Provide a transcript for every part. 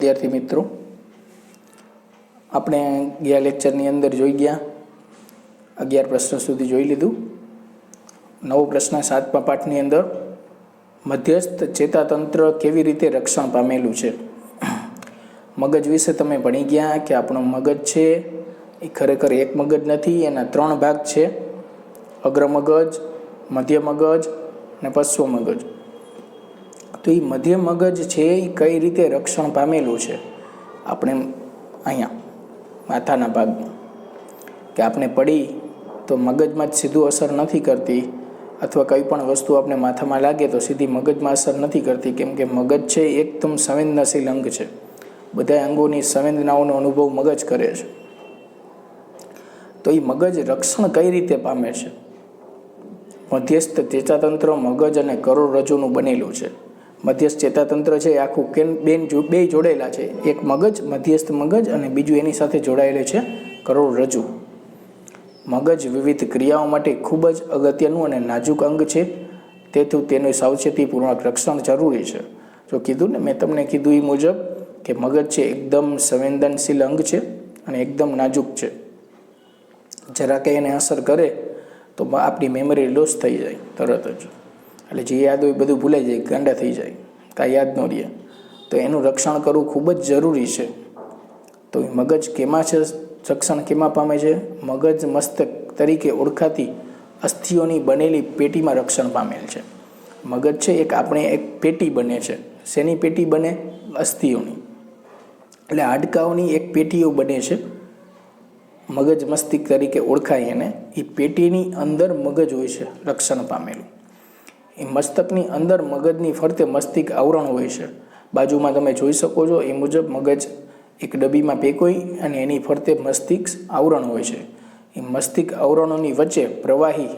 વિદ્યાર્થી મિત્રો, આપણે ગયા લેક્ચરની અંદર જોઈ ગયા 11 પ્રશ્ન સુધી જોઈ લીધું. નવો પ્રશ્ન 7મા પાઠની અંદર મધ્યસ્થ ચેતાતંત્ર કેવી રીતે રક્ષણ પામેલું છે. મગજ વિશે તમે ભણી ગયા કે આપણું મગજ છે એ ખરેખર એક મગજ નથી, એના 3 ભાગ છે: અગ્ર મગજ, મધ્ય મગજ અને પશ્વ મગજ. તો એ મધ્ય મગજ છે એ કઈ રીતે રક્ષણ પામેલું છે આપણે અહીંયા માથાના ભાગમાં, કે આપણે પડી તો મગજમાં જ સીધું અસર નથી કરતી, અથવા કંઈ પણ વસ્તુ આપણે માથામાં લાગે તો સીધી મગજમાં અસર નથી કરતી, કેમ કે મગજ છે એકદમ સંવેદનશીલ અંગ છે. બધા અંગોની સંવેદનાઓનો અનુભવ મગજ કરે છે. તો એ મગજ રક્ષણ કઈ રીતે પામે છે? મધ્યસ્થ ચેતાતંત્ર મગજ અને કરોડરજ્જુનું બનેલું છે. મધ્યસ્થ ચેતાતંત્ર છે એ આખું બે જોડેલા છે, એક મગજ, મધ્યસ્થ મગજ, અને બીજું એની સાથે જોડાયેલું છે કરોડરજ્જુ. મગજ વિવિધ ક્રિયાઓ માટે ખૂબ જ અગત્યનું અને નાજુક અંગ છે, તેથી તેનું સાવચેતીપૂર્વક રક્ષણ જરૂરી છે. જો કીધું ને, મેં તમને કીધું એ મુજબ કે મગજ છે એકદમ સંવેદનશીલ અંગ છે અને એકદમ નાજુક છે. જરા કંઈ એને અસર કરે તો આપણી મેમરી લોસ થઈ જાય તરત જ, એટલે જે યાદ હોય બધું ભૂલાઈ જાય, ગાંડા થઈ જાય, કાંઈ યાદ ન રહે. તો એનું રક્ષણ કરવું ખૂબ જ જરૂરી છે. તો મગજ કેમાં છે, રક્ષણ કેમાં પામે છે? મગજ મસ્તક તરીકે ઓળખાતી અસ્થિઓની બનેલી પેટીમાં રક્ષણ પામેલ છે. મગજ છે એક પેટી બને છે. શેની પેટી બને? અસ્થિઓની, એટલે હાડકાઓની એક પેટીઓ બને છે. મગજ મસ્તિષ્ક તરીકે ઓળખાય એને. એ પેટીની અંદર મગજ હોય છે રક્ષણ પામેલું. એ મસ્તકની અંદર મગજની ફરતે મસ્તિષ્ક આવરણ હોય છે. બાજુમાં તમે જોઈ શકો છો એ મુજબ મગજ એક ડબ્બીમાં પેક હોય અને એની ફરતે મસ્તિષ્ક આવરણ હોય છે. એ મસ્તિષ્ક આવરણોની વચ્ચે પ્રવાહી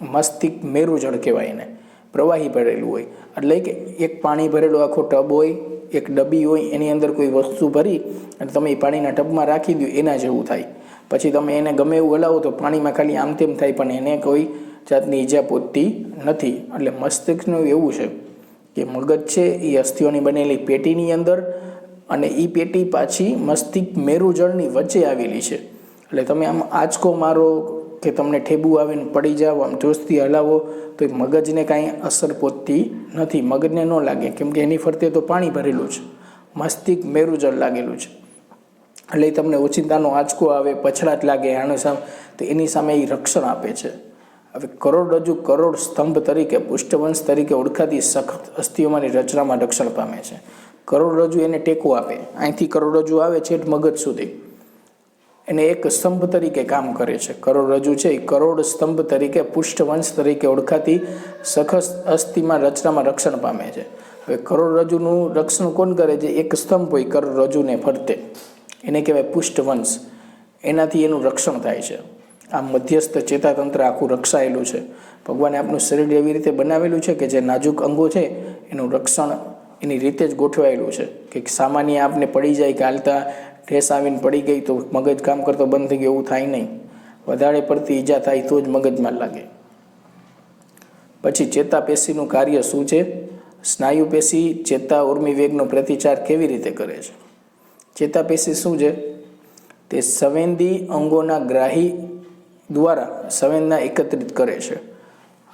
મસ્તિષ્ક મેરુજળ કહેવાય એને, પ્રવાહી ભરેલું હોય. એટલે કે એક પાણી ભરેલો આખો ટબ હોય, એક ડબ્બી હોય, એની અંદર કોઈ વસ્તુ ભરી અને તમે એ પાણીના ટબમાં રાખી દો, એના જેવું થાય. પછી તમે એને ગમે એવું હલાવો તો પાણીમાં ખાલી આમ તેમ થાય, પણ એને કોઈ જાતની ઈજા પહોંચતી નથી. એટલે મસ્તિષ્કનું એવું છે કે મગજ છે એ અસ્થિઓની બનેલી પેટીની અંદર, અને એ પેટી પાછી મસ્તિષ્ક મેરુજળની વચ્ચે આવેલી છે. એટલે તમે આમ આંચકો મારો કે તમને ઠેબુ આવીને પડી જાઓ, આમ જોસ્તી હલાવો તો એ મગજને કાંઈ અસર પહોંચતી નથી, મગજને ન લાગે, કેમ કે એની ફરતે તો પાણી ભરેલું છે, મસ્તિષ્ક મેરુજળ લાગેલું છે. એટલે તમને ઓચિંતાનો આંચકો આવે, પછડાટ લાગે આને સામે, તો એની સામે એ રક્ષણ આપે છે. હવે કરોડરજ્જુ કરોડ સ્તંભ તરીકે, પુષ્ઠવંશ તરીકે ઓળખાતી સખત અસ્થિઓમાંની રચનામાં રક્ષણ પામે છે. કરોડરજ્જુ એને ટેકો આપે. અહીંથી કરોડરજ્જુ આવે છે મગજ સુધી, એને એક સ્તંભ તરીકે કામ કરે છે. કરોડરજ્જુ છે એ કરોડ સ્તંભ તરીકે, પુષ્ઠવંશ તરીકે ઓળખાતી સખત અસ્થિમાં રચનામાં રક્ષણ પામે છે. હવે કરોડરજ્જુનું રક્ષણ કોણ કરે છે? એક સ્તંભ હોય કરોડરજ્જુને ફરતે, એને કહેવાય પુષ્ઠવંશ. એનાથી એનું રક્ષણ થાય છે. આ મધ્યસ્થ ચેતાતંત્ર આખું રક્ષાયેલું છે. ભગવાને આપણું શરીર એવી રીતે બનાવેલું છે કે જે નાજુક અંગો છે એનું રક્ષણ એની રીતે જ ગોઠવાયેલું છે કે સામાન્ય આપને પડી જાય કે હાલતા ઠેસ આવીને પડી ગઈ તો મગજ કામ કરતો બંધ થઈ ગયું, એવું થાય નહીં. વધારે પડતી ઈજા થાય તો જ મગજમાં લાગે. પછી ચેતાપેશીનું કાર્ય શું છે? સ્નાયુ પેશી ચેતા ઉર્મિ વેગનો પ્રતિચાર કેવી રીતે કરે છે? ચેતાપેશી શું છે? તે સંવેદી અંગોના ગ્રાહી દ્વારા સંવેદના એકત્રિત કરે છે.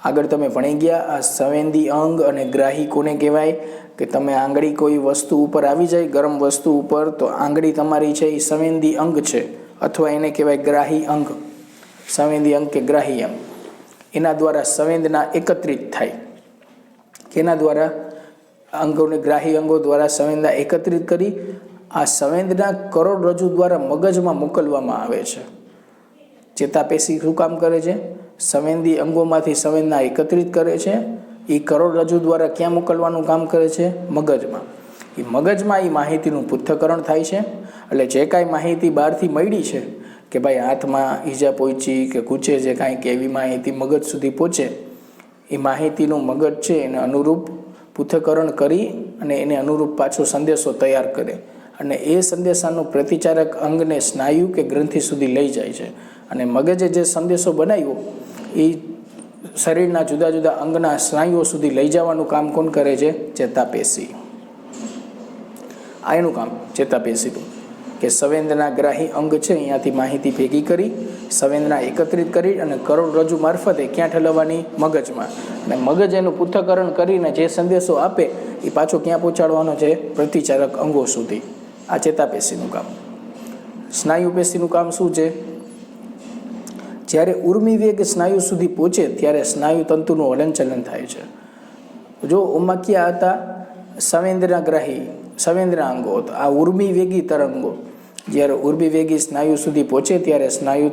આગળ તમે ભણી ગયા આ સંવેદી અંગ અને ગ્રાહી કોને કહેવાય? કે તમે આંગળી કોઈ વસ્તુ ઉપર આવી જાય, ગરમ વસ્તુ ઉપર, તો આંગળી તમારી છે એ સંવેદી અંગ છે, અથવા એને કહેવાય ગ્રાહી અંગ. સંવેદી અંગ કે ગ્રાહી અંગ, એના દ્વારા સંવેદના એકત્રિત થાય. કેના દ્વારા? અંગોને ગ્રાહી અંગો દ્વારા સંવેદના એકત્રિત કરી આ સંવેદના કરોડરજ્જુ દ્વારા મગજમાં મોકલવામાં આવે છે. ચેતાપેશી શું કામ કરે છે? સંવેદી અંગોમાંથી સંવેદના એકત્રિત કરે છે. એ કરોડરજ્જુ દ્વારા ક્યાં મોકલવાનું કામ કરે છે? મગજમાં. એ મગજમાં એ માહિતીનું પૃથ્થકરણ થાય છે. એટલે જે કાંઈ માહિતી બહારથી મળી છે કે ભાઈ હાથમાં ઈજા પહોંચી કે ખૂંચે છે કાંઈ, કે એવી માહિતી મગજ સુધી પહોંચે, એ માહિતીનું મગજ છે એને અનુરૂપ પૃથ્થકરણ કરી અને એને અનુરૂપ પાછો સંદેશો તૈયાર કરે, અને એ સંદેશાનું પ્રતિચારક અંગને સ્નાયુ કે ગ્રંથિ સુધી લઈ જાય છે. અને મગજે જે સંદેશો બનાવ્યો એ શરીરના જુદા જુદા અંગના સ્નાયુઓ સુધી લઈ જવાનું કામ કોણ કરે છે? ચેતાપેશી. આ એનું કામ ચેતાપેશીનું, કે સંવેદનાગ્રાહી અંગ છે અહીંયાથી માહિતી ભેગી કરી, સંવેદના એકત્રિત કરી અને કરોડરજ્જુ મારફતે ક્યાં ઠલવવાની? મગજમાં. અને મગજ એનું પૃથ્થકરણ કરીને જે સંદેશો આપે એ પાછો ક્યાં પહોંચાડવાનો છે? પ્રતિચારક અંગો સુધી. આ ચેતાપેશીનું કામ. સ્નાયુ પેશીનું કામ શું છે? જ્યારે ઉર્મી વેગ સ્નાયુ સુધી પહોંચે ત્યારે સ્નાયુ તંતુનું હલનચલન થાય છે. જો ઓમાક્યા હતા સંવેદનાગ્રાહી સંવેદનાંગો, તો આ ઉર્મી વેગી તરંગો જ્યારે ઉર્મી વેગી સ્નાયુ સુધી પહોંચે ત્યારે સ્નાયુ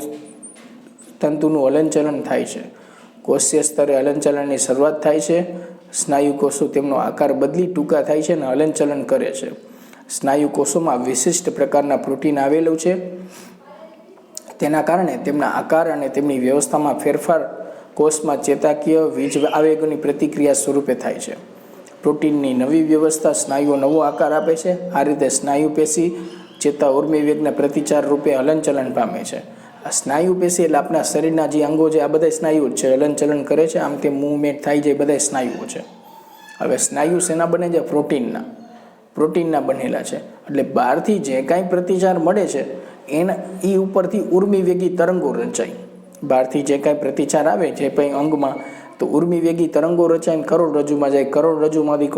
તંતુનું હલનચલન થાય છે. કોષીય સ્તરે હલનચલનની શરૂઆત થાય છે. સ્નાયુ કોષો તેમનો આકાર બદલી ટૂંકા થાય છે અને હલનચલન કરે છે. સ્નાયુ કોષોમાં વિશિષ્ટ પ્રકારના પ્રોટીન આવેલું છે. તેના કારણે તેમના આકાર અને તેમની વ્યવસ્થામાં ફેરફાર કોષમાં ચેતાકીય વીજ આવેગોની પ્રતિક્રિયા સ્વરૂપે થાય છે. પ્રોટીનની નવી વ્યવસ્થા સ્નાયુઓ નવો આકાર આપે છે. આ રીતે સ્નાયુ પેશી ચેતા ઉર્મી વેગના પ્રતિચાર રૂપે હલનચલન પામે છે. આ સ્નાયુ પેશી એટલે આપણા શરીરના જે અંગો છે આ બધા સ્નાયુઓ જ છે, હલનચલન કરે છે, આમ તે મૂવમેન્ટ થાય છે, બધા સ્નાયુઓ છે. હવે સ્નાયુ શેના બને છે? પ્રોટીનના બનેલા છે. એટલે બહારથી જે કાંઈ પ્રતિચાર મળે છે એના એ ઉપરથી ઉર્મી વેગી તરંગો રચાય. બહારથી જે કાંઈ પ્રતિચાર આવે છે કંઈ અંગમાં, તો ઉર્મી વેગી તરંગો રચાઈને કરોડરજ્જુમાં જાય. કરોડરજ્જુમાંથી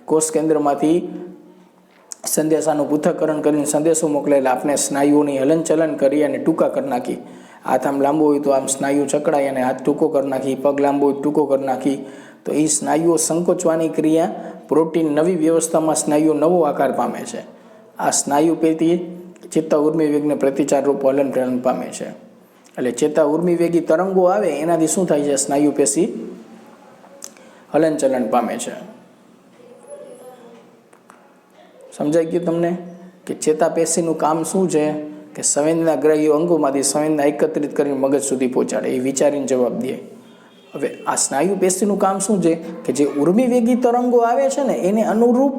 કોષ કેન્દ્રમાંથી સંદેશાનું પૃથ્થકરણ કરીને સંદેશો મોકલે. એટલે આપણે સ્નાયુઓની હલનચલન કરી અને ટૂંકા કરી નાખી. હાથ આમ લાંબો હોય તો આમ સ્નાયુ ચકડાય અને હાથ ટૂંકો કરી નાખી, પગ લાંબો હોય ટૂંકો કરી નાખી. તો એ સ્નાયુઓ સંકોચવાની ક્રિયા પ્રોટીન નવી વ્યવસ્થામાં સ્નાયુઓ નવો આકાર પામે છે. આ સ્નાયુ પેશી ચેતા ઉર્મી વેગને પ્રતિચાર રૂપ હલનચલન પામે છે. એટલે ચેતા ઉર્મી વેગી તરંગો આવે એનાથી શું થાય છે? સ્નાયુ પેશી હલનચલન પામે છે. સમજાઈ ગયું તમને કે ચેતાપેશીનું કામ શું છે? કે સંવેદનાગ્રાહી અંગોમાંથી સંવેદના એકત્રિત કરીને મગજ સુધી પહોંચાડે. એ વિચારીને જવાબ દે. હવે આ સ્નાયુ પેશીનું કામ શું છે? કે જે ઉર્મી વેગી તરંગો આવે છે ને એને અનુરૂપ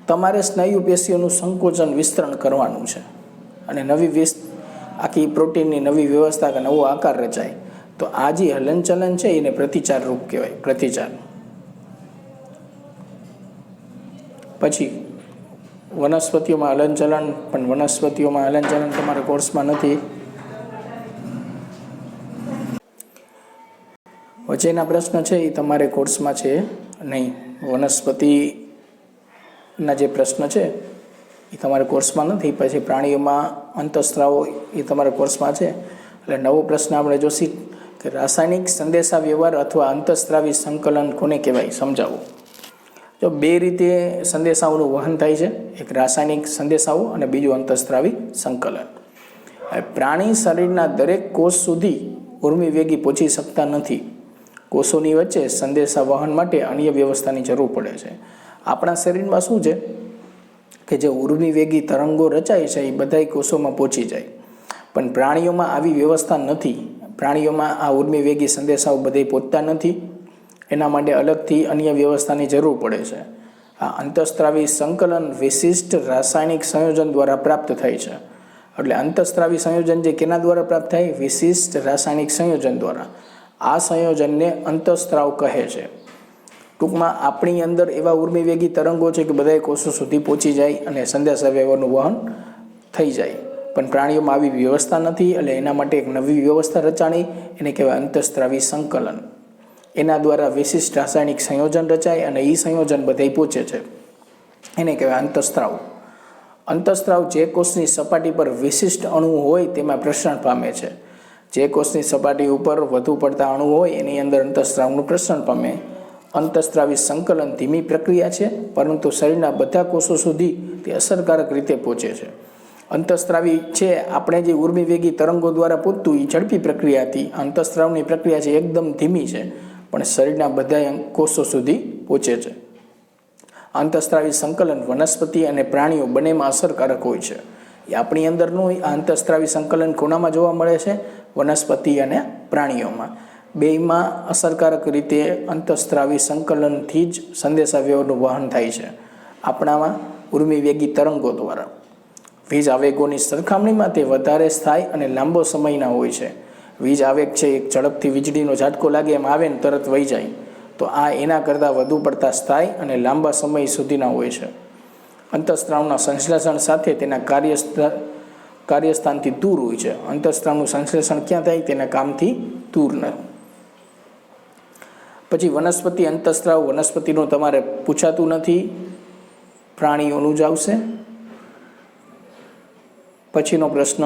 તમારે સ્નાયુ પેશીઓનું સંકોચન વિસ્તરણ કરવાનું છે. અને આખી પ્રોટીનની નવી વ્યવસ્થા કે નવો આકાર રચાય. તો આ જે હલનચલન છે એને પ્રતિચાર રૂપ કહેવાય. પ્રતિચાર. પછી વનસ્પતિઓમાં હલનચલન, પણ વનસ્પતિઓમાં હલનચલન તમારા કોર્સમાં નથી. વચ્ચેના પ્રશ્ન છે એ તમારે કોર્સમાં છે નહીં. વનસ્પતિના જે પ્રશ્ન છે એ તમારા કોર્સમાં નથી. પછી પ્રાણીઓમાં અંતઃસ્ત્રાવો એ તમારા કોર્સમાં છે. એટલે નવો પ્રશ્ન આપણે જોશી કે રાસાયણિક સંદેશા વ્યવહાર અથવા અંતઃસ્ત્રાવી સંકલન કોને કહેવાય? સમજાવો. જો બે રીતે સંદેશાઓનું વહન થાય છે. એક રાસાયણિક સંદેશાઓ અને બીજું અંતઃસ્ત્રાવી સંકલન. પ્રાણી શરીરના દરેક કોષ સુધી ઉર્મી વેગી પહોંચી શકતા નથી. કોષોની વચ્ચે સંદેશા વહન માટે અન્ય વ્યવસ્થાની જરૂર પડે છે. આપણા શરીરમાં શું છે કે જે ઉર્મી વેગી તરંગો રચાય છે એ બધા કોષોમાં પહોંચી જાય. પણ પ્રાણીઓમાં આવી વ્યવસ્થા નથી. પ્રાણીઓમાં આ ઉર્મી વેગી સંદેશાઓ બધે પહોંચતા નથી. એના માટે અલગથી અન્ય વ્યવસ્થાની જરૂર પડે છે. આ અંતઃસ્ત્રાવી સંકલન વિશિષ્ટ રાસાયણિક સંયોજન દ્વારા પ્રાપ્ત થાય છે. એટલે અંતઃસ્ત્રાવી સંયોજન જે કેના દ્વારા પ્રાપ્ત થાય? વિશિષ્ટ રાસાયણિક સંયોજન દ્વારા. આ સંયોજનને અંતઃસ્ત્રાવ કહે છે. ટૂંકમાં આપણી અંદર એવા ઉર્મી વેગી તરંગો છે કે બધા કોષો સુધી પહોંચી જાય અને સંદેશા વ્યવહારનું વહન થઈ જાય. પણ પ્રાણીઓમાં આવી વ્યવસ્થા નથી. એટલે એના માટે એક નવી વ્યવસ્થા રચાણી, એને કહેવાય અંતઃસ્ત્રાવી સંકલન. એના દ્વારા વિશિષ્ટ રાસાયણિક સંયોજન રચાય અને એ સંયોજન બધે પહોંચે છે. એને કહેવાય અંતઃસ્ત્રાવ. અંતઃસ્ત્રાવ જે કોષની સપાટી પર વિશિષ્ટ અણુ હોય તેમાં પ્રસરણ પામે છે. જે કોષની સપાટી ઉપર વધુ પડતા અણુ હોય એની અંદર અંતઃસ્ત્રાવનું પ્રસરણ પામે. અંતઃસ્ત્રાવી સંકલન ધીમી પ્રક્રિયા છે, પરંતુ શરીરના બધા કોષો સુધી તે અસરકારક રીતે પહોંચે છે. અંતઃસ્ત્રાવી છે આપણે જે ઉર્મી વેગી તરંગો દ્વારા પહોંચતું એ ઝડપી પ્રક્રિયા હતી. અંતઃસ્ત્રાવની પ્રક્રિયા છે એકદમ ધીમી છે, પણ શરીરના બધા કોષો સુધી પહોંચે છે. અંતઃસ્ત્રાવી સંકલન વનસ્પતિ અને પ્રાણીઓ બંનેમાં અસરકારક હોય છે. એ આપણી અંદરનું આ અંતઃસ્ત્રાવી સંકલન કોનામાં જોવા મળે છે? વનસ્પતિ અને પ્રાણીઓમાં. બેયમાં અસરકારક રીતે અંતઃસ્ત્રાવી સંકલનથી જ સંદેશા વ્યવહારનું વહન થાય છે. આપણામાં ઉર્મી વેગી તરંગો દ્વારા. વીજ આવેગોની સરખામણીમાં તે વધારે સ્થાયી અને લાંબો સમયના હોય છે. વીજ આવેગ છે એક ઝડપથી વીજળીનો ઝાટકો લાગે એમ આવે ને તરત વહી જાય. તો આ એના કરતાં વધુ પડતા સ્થાયી અને લાંબા સમય સુધીના હોય છે. અંતઃસ્ત્રાવના સંશ્લેષણ સાથે તેના કાર્યસ્થાનથી દૂર હોય છે. અંતઃસ્ત્રાવનું સંશ્લેષણ ક્યાં થાય? તેના કામથી દૂર ન. પછી વનસ્પતિ અંતઃસ્ત્રાવ, વનસ્પતિનું તમારે પૂછાતું નથી, પ્રાણીઓનું જ આવશે. પછીનો પ્રશ્ન,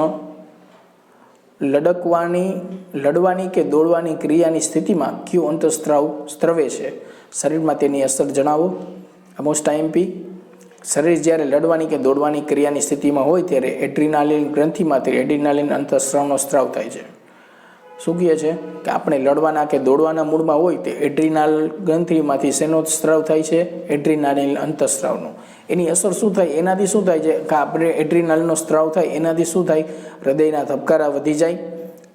લડવાની કે દોડવાની ક્રિયાની સ્થિતિમાં કયું અંતઃસ્ત્રાવ સ્ત્રવે છે? શરીરમાં તેની અસર જણાવો. Most IMP. શરીર જ્યારે લડવાની કે દોડવાની ક્રિયાની સ્થિતિમાં હોય ત્યારે એડ્રીનાલિન ગ્રંથિમાંથી એડ્રીનાલિન અંતઃસ્ત્રાવનો સ્ત્રાવ થાય છે. શું કહે છે કે આપણે લડવાના કે દોડવાના મૂડમાં હોય તે એડ્રીનાલ ગ્રંથિમાંથી શેનો સ્ત્રાવ થાય છે? એડ્રીનાલિન અંતઃસ્ત્રાવનો. એની અસર શું થાય? એનાથી શું થાય છે કે આપણે એડ્રીનાલનો સ્ત્રાવ થાય એનાથી શું થાય? હૃદયના ધબકારા વધી જાય,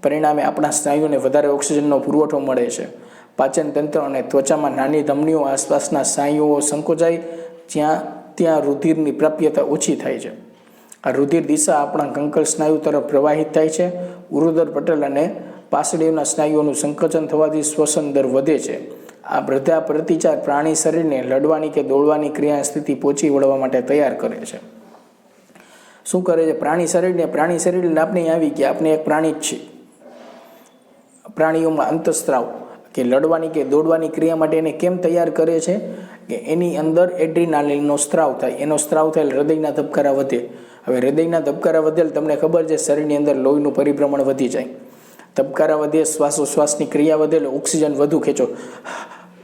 પરિણામે આપણા સ્નાયુઓને વધારે ઓક્સિજનનો પુરવઠો મળે છે. પાચન તંત્ર અને ત્વચામાં નાની ધમનીઓ આસપાસના સ્નાયુઓ સંકોચાય, ત્યાં રુધિરની પ્રાપ્યતા ઓછી થાય છે. આ રુધિર દિશા આપણા કંકળ સ્નાયુ તરફ પ્રવાહિત થાય છે. ઉરોદર પટલ અને પાસળીઓના સ્નાયુઓનું સંકોચન થવાથી શ્વસન દર વધે છે. આ બધા પ્રતિચાર પ્રાણી શરીરને લડવાની કે દોડવાની ક્રિયા સ્થિતિ પહોંચી વળવા માટે તૈયાર કરે છે. શું કરે છે? પ્રાણી શરીરને આપણે આવી ગયા, આપણે એક પ્રાણી જ છીએ. પ્રાણીઓમાં અંતઃસ્ત્રાવ કે લડવાની કે દોડવાની ક્રિયા માટે એને કેમ તૈયાર કરે છે કે એની અંદર એડ્રીનાલિનનો સ્ત્રાવ થાય. એનો સ્ત્રાવ થાય હૃદયના ધબકારા વધે. હવે હૃદયના ધબકારા વધે તમને ખબર છે શરીરની અંદર લોહીનું પરિભ્રમણ વધી જાય, ધબકારા વધે, શ્વાસોશ્વાસની ક્રિયા વધે, એટલે ઓક્સિજન વધુ ખેંચો,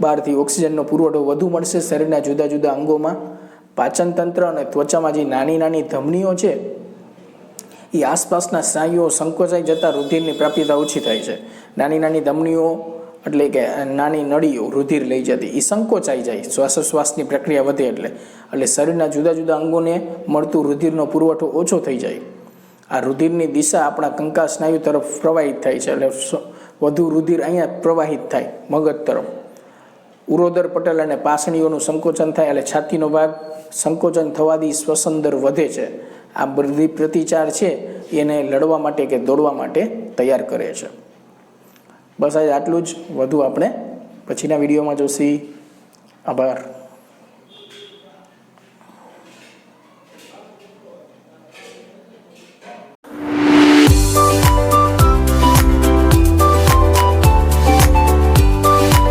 બહારથી ઓક્સિજનનો પુરવઠો વધુ મળશે શરીરના જુદા જુદા અંગોમાં. પાચન તંત્ર અને ત્વચામાં જે નાની નાની ધમનીઓ છે એ આસપાસના સ્નાયુઓ સંકોચાઈ જતાં રુધિરની પ્રાપ્યતા ઓછી થાય છે. નાની નાની ધમનીઓ એટલે કે નાની નળીઓ રુધિર લઈ જતી એ સંકોચાઈ જાય, શ્વાસોશ્વાસની પ્રક્રિયા વધે એટલે શરીરના જુદા જુદા અંગોને મળતું રુધિરનો પુરવઠો ઓછો થઈ જાય. આ રુધિરની દિશા આપણા કંકાલ સ્નાયુ તરફ પ્રવાહિત થાય છે, એટલે વધુ રુધિર અહીંયા પ્રવાહિત થાય મગજ તરફ. ઉરોદર પટલ અને પાસણીઓનું સંકોચન થાય એટલે છાતીનો ભાગ સંકોચન થવાથી શ્વસન દર વધે છે. આ બધી પ્રતિચાર છે એને લડવા માટે કે દોડવા માટે તૈયાર કરે છે. બસ આજે આટલું જ. વધુ આપણે પછીના વિડીયોમાં જોશી. આભાર.